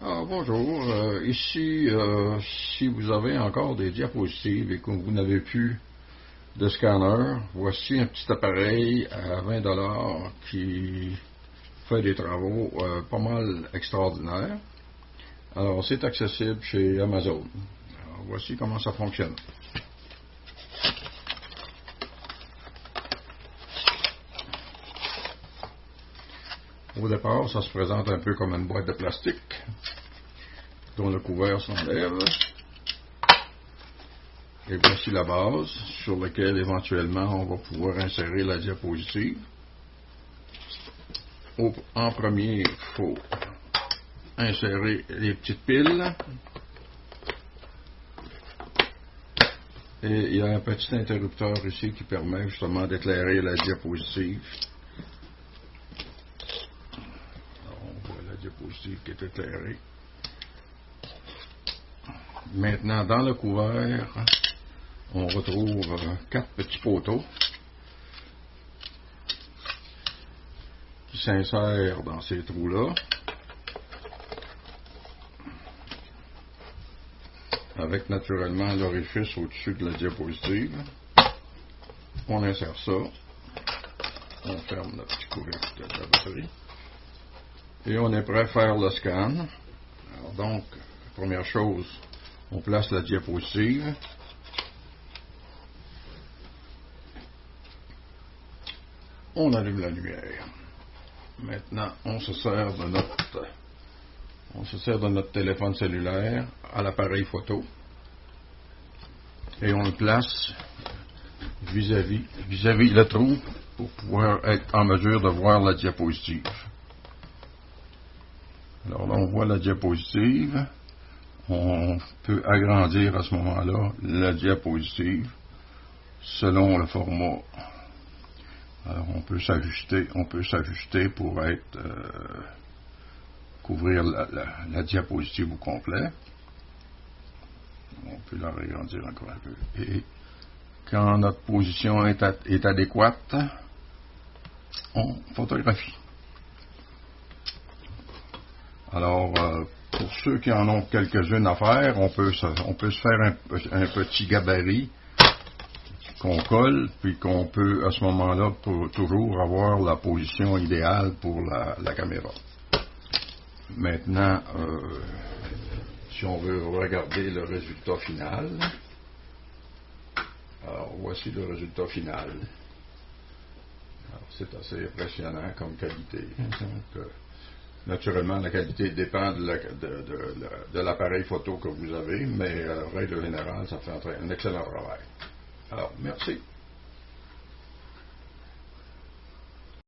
Bonjour. Ici, si vous avez encore des diapositives et que vous n'avez plus de scanner, voici un petit appareil à 20$ qui fait des travaux pas mal extraordinaires. Alors, c'est accessible chez Amazon. Alors, voici comment ça fonctionne. Au départ, ça se présente un peu comme une boîte de plastique dont le couvert s'enlève. Et voici la base sur laquelle éventuellement on va pouvoir insérer la diapositive. En premier, il faut insérer les petites piles. Et il y a un petit interrupteur ici qui permet justement d'éclairer la diapositive. Alors, on voit la diapositive qui est éclairée. Maintenant, dans le couvert, on retrouve 4 petits poteaux qui s'insèrent dans ces trous-là, avec naturellement l'orifice au-dessus de la diapositive. On insère ça, on ferme le petit couvercle de la batterie, et on est prêt à faire le scan. Alors donc, première chose, on place la diapositive. On allume la lumière. Maintenant, on se sert de notre téléphone cellulaire à l'appareil photo et on le place vis-à-vis le trou pour pouvoir être en mesure de voir la diapositive. Alors là, on voit la diapositive. On peut agrandir à ce moment-là la diapositive selon le format. Alors on peut s'ajuster pour couvrir la diapositive au complet. On peut la agrandir encore un peu. Et quand notre position est adéquate, on photographie. Alors, pour ceux qui en ont quelques-unes à faire, on peut se faire un petit gabarit qu'on colle, puis qu'on peut à ce moment-là toujours avoir la position idéale pour la caméra. Maintenant, si on veut regarder le résultat final, alors voici le résultat final. Alors, c'est assez impressionnant comme qualité. Donc, naturellement, la qualité dépend de l'appareil photo que vous avez, mais règle générale, ça fait un excellent travail. Alors, merci.